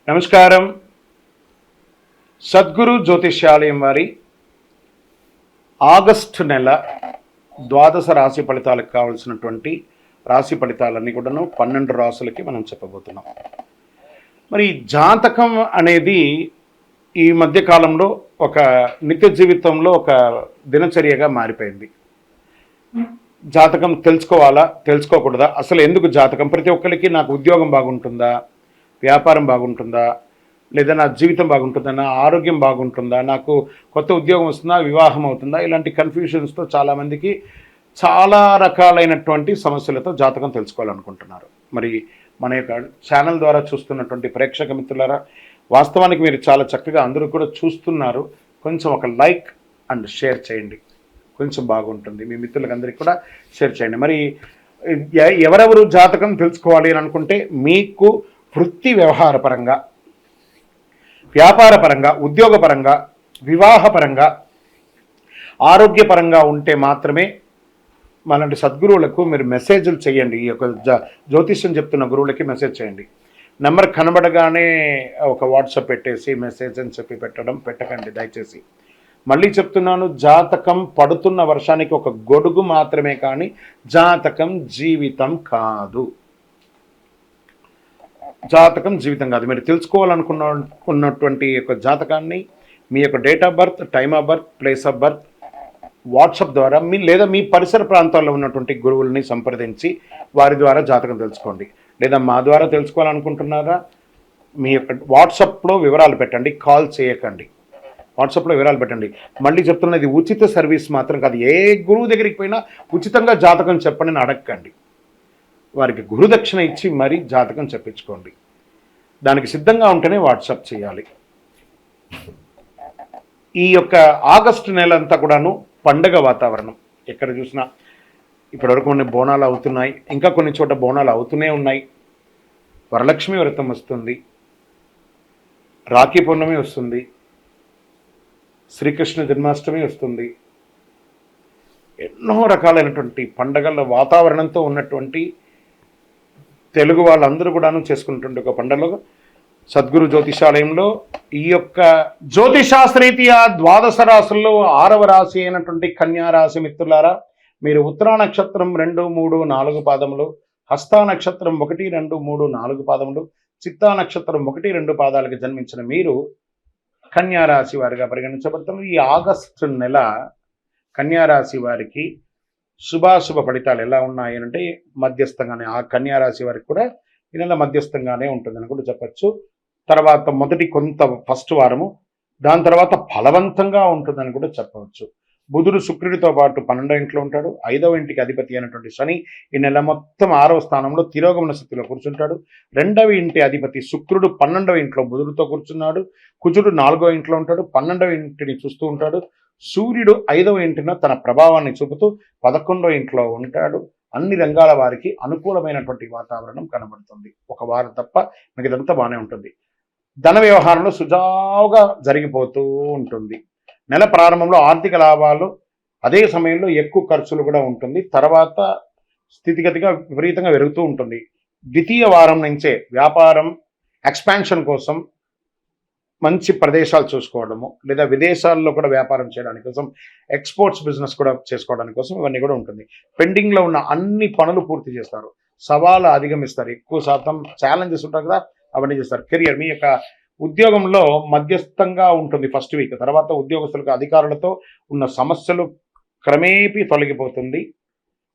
నమస్కారం. సద్గురు జ్యోతిష్యాలయం వారి ఆగస్టు నెల ద్వాదశ రాశి ఫలితాలకు కావాల్సినటువంటి రాశి ఫలితాలన్నీ కూడాను 12 రాసులకి మనం చెప్పబోతున్నాం. మరి జాతకం అనేది ఈ మధ్య కాలంలో ఒక నిత్య జీవితంలో ఒక దినచర్యగా మారిపోయింది. జాతకం తెలుసుకోవాలా, తెలుసుకోకూడదా, అసలు ఎందుకు జాతకం? ప్రతి ఒక్కరికి నాకు ఉద్యోగం బాగుంటుందా, వ్యాపారం బాగుంటుందా, లేదా నా జీవితం బాగుంటుందా, నా ఆరోగ్యం బాగుంటుందా, నాకు కొత్త ఉద్యోగం వస్తుందా, వివాహం అవుతుందా, ఇలాంటి కన్ఫ్యూషన్స్తో చాలామందికి చాలా రకాలైనటువంటి సమస్యలతో జాతకం తెలుసుకోవాలనుకుంటున్నారు. మరి మన యొక్క ఛానల్ ద్వారా చూస్తున్నటువంటి ప్రేక్షక మిత్రులారా, వాస్తవానికి మీరు చాలా చక్కగా అందరూ కూడా చూస్తున్నారు. కొంచెం ఒక లైక్ అండ్ షేర్ చేయండి, కొంచెం బాగుంటుంది. మీ మిత్రులందరికీ కూడా షేర్ చేయండి. మరి ఎవరెవరు జాతకం తెలుసుకోవాలి అని అనుకుంటే, మీకు వృత్తి వ్యవహారపరంగా, వ్యాపారపరంగా, ఉద్యోగపరంగా, వివాహపరంగా, ఆరోగ్యపరంగా ఉంటే మాత్రమే మనలాంటి సద్గురువులకు మీరు మెసేజ్లు చేయండి. ఈ యొక్క జ్యోతిష్యం చెప్తున్న గురువులకి మెసేజ్ చేయండి. నెంబర్ కనబడగానే ఒక వాట్సాప్ పెట్టేసి మెసేజ్ అని చెప్పి పెట్టకండి దయచేసి. మళ్ళీ చెప్తున్నాను, జాతకం పడుతున్న వర్షానికి ఒక గొడుగు మాత్రమే, కానీ జాతకం జీవితం కాదు. జాతకం జీవితం కాదు. మీరు తెలుసుకోవాలనుకున్నటువంటి యొక్క జాతకాన్ని మీ యొక్క date of birth, time of birth, place of birth WhatsApp ద్వారా లేదా మీ పరిసర ప్రాంతాల్లో ఉన్నటువంటి గురువుల్ని సంప్రదించి వారి ద్వారా జాతకం తెలుసుకోండి. లేదా మా ద్వారా తెలుసుకోవాలనుకుంటున్నారా, మీ యొక్క వాట్సాప్లో వివరాలు పెట్టండి, కాల్ చేయకండి. వాట్సాప్లో వివరాలు పెట్టండి. మళ్ళీ చెప్తున్నది ఉచిత సర్వీస్ మాత్రం కాదు. ఏ గురువు దగ్గరికి పోయినా ఉచితంగా జాతకం చెప్పండి అని అడగండి. వారికి గురుదక్షిణ ఇచ్చి మరీ జాతకం చెప్పించుకోండి. దానికి సిద్ధంగా ఉంటేనే వాట్సాప్ చేయాలి. ఈ యొక్క ఆగస్టు నెల అంతా కూడాను పండగ వాతావరణం. ఎక్కడ చూసినా ఇప్పటివరకు కొన్ని బోనాలు అవుతున్నాయి, ఇంకా కొన్ని చోట బోనాలు అవుతూనే ఉన్నాయి. వరలక్ష్మి వ్రతం వస్తుంది, రాఖీ పౌర్ణమి వస్తుంది, శ్రీకృష్ణ జన్మాష్టమి వస్తుంది. ఎన్నో రకాలైనటువంటి పండగల వాతావరణంతో ఉన్నటువంటి తెలుగు వాళ్ళందరూ కూడాను చేసుకున్నటువంటి ఒక పండుగలో సద్గురు జ్యోతిషాలయంలో ఈ యొక్క జ్యోతిషాస్త్రీతీయ ద్వాదశ రాశుల్లో 6వ రాశి అయినటువంటి కన్యా రాశి మిత్రులారా, మీరు ఉత్తరా నక్షత్రం 2, 3, 4 పాదములు, హస్తా నక్షత్రం 1, 2, 3, 4 పాదములు, చిత్తా నక్షత్రం 1, 2 పాదాలకు జన్మించిన మీరు కన్యా రాశి వారిగా పరిగణించబడుతున్నారు. ఈ ఆగస్టు నెల కన్యా రాశి వారికి శుభాశుభ ఫలితాలు ఎలా ఉన్నాయి అంటే మధ్యస్థంగానే, ఆ కన్యా రాశి వారికి కూడా ఈ నెల మధ్యస్థంగానే ఉంటుందని కూడా చెప్పచ్చు. తర్వాత ఫస్ట్ వారము, దాని తర్వాత ఫలవంతంగా ఉంటుందని కూడా చెప్పవచ్చు. బుధుడు శుక్రుడితో పాటు 12వ ఇంట్లో ఉంటాడు. 5వ ఇంటికి అధిపతి అయినటువంటి శని ఈ నెల మొత్తం 6వ స్థానంలో తిరోగమన స్థితిలో కూర్చుంటాడు. 2వ ఇంటి అధిపతి శుక్రుడు 12వ ఇంట్లో బుధుడితో కూర్చున్నాడు. కుజుడు 4వ ఇంట్లో ఉంటాడు, 12వ ఇంటిని చూస్తూ ఉంటాడు. సూర్యుడు 5వ ఇంటిన తన ప్రభావాన్ని చూపుతూ 11వ ఇంట్లో ఉంటాడు. అన్ని రంగాల వారికి అనుకూలమైనటువంటి వాతావరణం కనబడుతుంది. ఒక వారం తప్ప మిగతాదంతా బాగానే ఉంటుంది. ధన వ్యవహారంలో సుజావుగా జరిగిపోతూ ఉంటుంది. నెల ప్రారంభంలో ఆర్థిక లాభాలు, అదే సమయంలో ఎక్కువ ఖర్చులు కూడా ఉంటుంది. తర్వాత స్థితిగతిగా విపరీతంగా పెరుగుతూ ఉంటుంది. ద్వితీయ వారం నుంచే వ్యాపారం ఎక్స్పాన్షన్ కోసం మంచి ప్రదేశాలు చూసుకోవడము, లేదా విదేశాల్లో కూడా వ్యాపారం చేయడానికి కోసం, ఎక్స్పోర్ట్స్ బిజినెస్ కూడా చేసుకోవడానికి కోసం ఇవన్నీ కూడా ఉంటుంది. పెండింగ్లో ఉన్న అన్ని పనులు పూర్తి చేస్తారు. సవాలు అధిగమిస్తారు. ఎక్కువ శాతం ఛాలెంజెస్ ఉంటాయి కదా, అవన్నీ చేస్తారు. కెరియర్, మీ యొక్క ఉద్యోగంలో మధ్యస్థంగా ఉంటుంది ఫస్ట్ వీక్. తర్వాత ఉద్యోగస్తులకు అధికారులతో ఉన్న సమస్యలు క్రమేపీ తొలగిపోతుంది.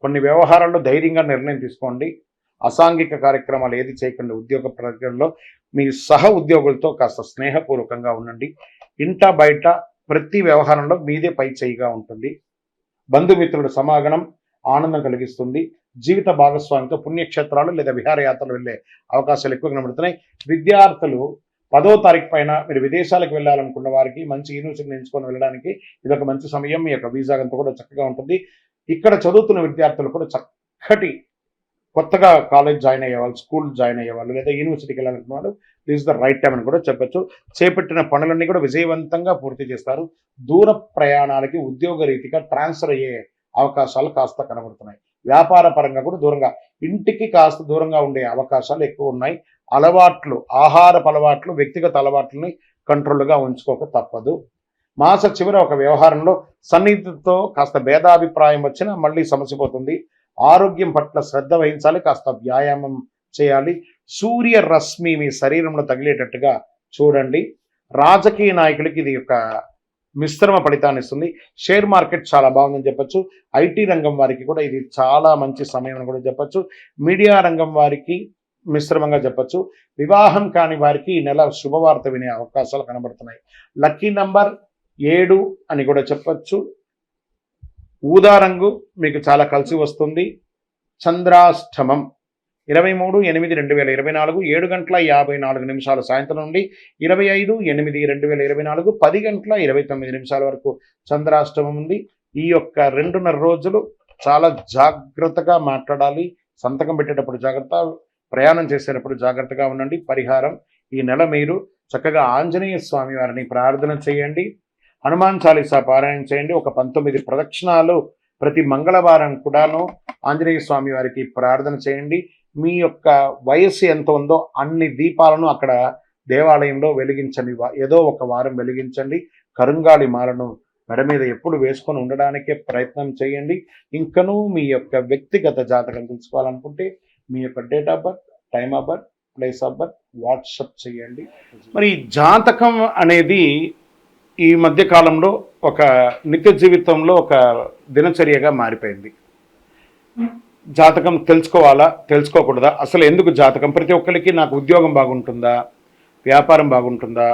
కొన్ని వ్యవహారాల్లో ధైర్యంగా నిర్ణయం తీసుకోండి. అసాంఘిక కార్యక్రమాలు ఏది చేయకండి. ఉద్యోగ ప్రక్రియలో మీ సహ ఉద్యోగులతో కాస్త స్నేహపూర్వకంగా ఉండండి. ఇంట బయట ప్రతి వ్యవహారంలో మీదే పై చేయిగా ఉంటుంది. బంధుమిత్రుల సమాగమం ఆనందం కలిగిస్తుంది. జీవిత భాగస్వామితో పుణ్యక్షేత్రాలు లేదా విహారయాత్రలు వెళ్ళే అవకాశాలు ఎక్కువ కనబడుతున్నాయి. విద్యార్థులు 10వ తారీఖు పైన మీరు విదేశాలకు వెళ్ళాలనుకున్న వారికి మంచి యూనివర్సిటీని ఎంచుకొని వెళ్ళడానికి ఇదొక మంచి సమయం. మీ యొక్క వీసా అంతా కూడా చక్కగా ఉంటుంది. ఇక్కడ చదువుతున్న విద్యార్థులు కూడా చక్కటి కొత్తగా కాలేజ్ జాయిన్ అయ్యేవాళ్ళు, స్కూల్ జాయిన్ అయ్యేవాళ్ళు, లేదా యూనివర్సిటీకి వెళ్ళాలనుకున్న వాళ్ళు this is the right time అని కూడా చెప్పచ్చు. చేపట్టిన పనులన్నీ కూడా విజయవంతంగా పూర్తి చేస్తారు. దూర ప్రయాణాలకి ఉద్యోగ రీతిగా ట్రాన్స్ఫర్ అయ్యే అవకాశాలు కాస్త కనబడుతున్నాయి. వ్యాపార పరంగా కూడా ఇంటికి కాస్త దూరంగా ఉండే అవకాశాలు ఎక్కువ ఉన్నాయి. అలవాట్లు, ఆహారపు అలవాట్లు, వ్యక్తిగత అలవాట్లని కంట్రోల్గా ఉంచుకోక తప్పదు. మాస చివర ఒక వ్యవహారంలో సన్నిహితులతో కాస్త భేదాభిప్రాయం వచ్చినా మళ్ళీ సమస్య పోతుంది. ఆరోగ్యం పట్ల శ్రద్ధ వహించాలి, కాస్త వ్యాయామం చేయాలి. సూర్య రశ్మి మీ శరీరంలో తగిలేటట్టుగా చూడండి. రాజకీయ నాయకులకి ఇది ఒక మిశ్రమ ఫలితాన్ని ఇస్తుంది. షేర్ మార్కెట్ చాలా బాగుందని చెప్పొచ్చు. ఐటీ రంగం వారికి కూడా ఇది చాలా మంచి సమయం అని కూడా చెప్పొచ్చు. మీడియా రంగం వారికి మిశ్రమంగా చెప్పొచ్చు. వివాహం కాని వారికి ఈ నెల శుభవార్త వినే అవకాశాలు కనబడుతున్నాయి. లక్కీ నంబర్ 7 అని కూడా చెప్పొచ్చు. ఊదా రంగు మీకు చాలా కలిసి వస్తుంది. చంద్రాష్టమం 23/8/2024 7:54 సాయంత్రం నుండి 25/8/2024 10:29 వరకు చంద్రాష్టమం ఉంది. ఈ యొక్క 2.5 రోజులు చాలా జాగ్రత్తగా మాట్లాడాలి. సంతకం పెట్టేటప్పుడు జాగ్రత్త, ప్రయాణం చేసేటప్పుడు జాగ్రత్తగా ఉండండి. పరిహారం, ఈ నెల మీరు చక్కగా ఆంజనేయ స్వామి వారిని ప్రార్థన చేయండి. హనుమాన్ చాలీసా పారాయణ చేయండి. ఒక 19 ప్రదక్షిణాలు ప్రతి మంగళవారం కూడాను ఆంజనేయ స్వామి వారికి ప్రార్థన చేయండి. మీ యొక్క వయస్సు ఎంత ఉందో అన్ని దీపాలను అక్కడ దేవాలయంలో వెలిగించండి. ఏదో ఒక వారం వెలిగించండి. కరుంగాలి మాలను మెడ మీద ఎప్పుడు వేసుకొని ఉండడానికే ప్రయత్నం చేయండి. ఇంకనూ మీ యొక్క వ్యక్తిగత జాతకం తెలుసుకోవాలనుకుంటే మీ యొక్క date of birth, time of birth, place of birth WhatsApp చేయండి. మరి జాతకం అనేది ఈ మధ్య కాలంలో ఒక నిత్య జీవితంలో ఒక దినచర్యగా మారిపోయింది. జాతకం తెలుసుకోవాలా, తెలుసుకోకూడదా, అసలు ఎందుకు జాతకం? ప్రతి ఒక్కరికి నాకు ఉద్యోగం బాగుంటుందా, వ్యాపారం బాగుంటుందా,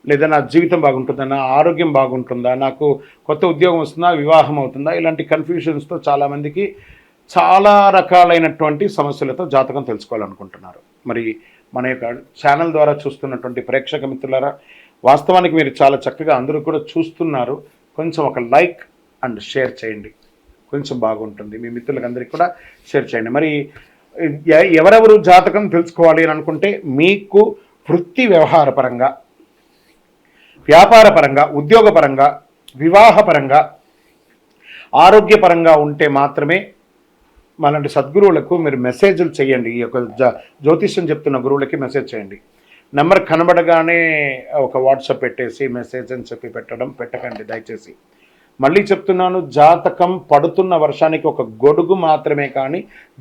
లేదా నా జీవితం బాగుంటుందా, నా ఆరోగ్యం బాగుంటుందా, నాకు కొత్త ఉద్యోగం వస్తుందా, వివాహం అవుతుందా, ఇలాంటి కన్ఫ్యూషన్స్తో చాలామందికి చాలా రకాలైనటువంటి సమస్యలతో జాతకం తెలుసుకోవాలనుకుంటున్నారు. మరి మన యొక్క ఛానల్ ద్వారా చూస్తున్నటువంటి ప్రేక్షక మిత్రులారా, వాస్తవానికి మీరు చాలా చక్కగా అందరూ కూడా చూస్తున్నారు. కొంచెం ఒక లైక్ అండ్ షేర్ చేయండి, కొంచెం బాగుంటుంది. మీ మిత్రులకు అందరికీ కూడా షేర్ చేయండి. మరి ఎవరెవరు జాతకం తెలుసుకోవాలి అని అనుకుంటే మీకు వృత్తి వ్యవహారపరంగా, వ్యాపారపరంగా, ఉద్యోగపరంగా, వివాహపరంగా, ఆరోగ్యపరంగా ఉంటే మాత్రమే మనలాంటి సద్గురువులకు మీరు మెసేజ్లు చేయండి. ఈ యొక్క జ్యోతిష్యం చెప్తున్న గురువులకి మెసేజ్ చేయండి. నెంబర్ కనబడగానే ఒక వాట్సాప్ పెట్టేసి మెసేజ్ అని చెప్పి పెట్టకండి దయచేసి. మళ్ళీ చెప్తున్నాను, జాతకం పడుతున్న వర్షానికి ఒక గొడుగు మాత్రమే, కానీ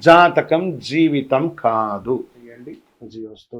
జాతకం జీవితం కాదు. జీవస్తు.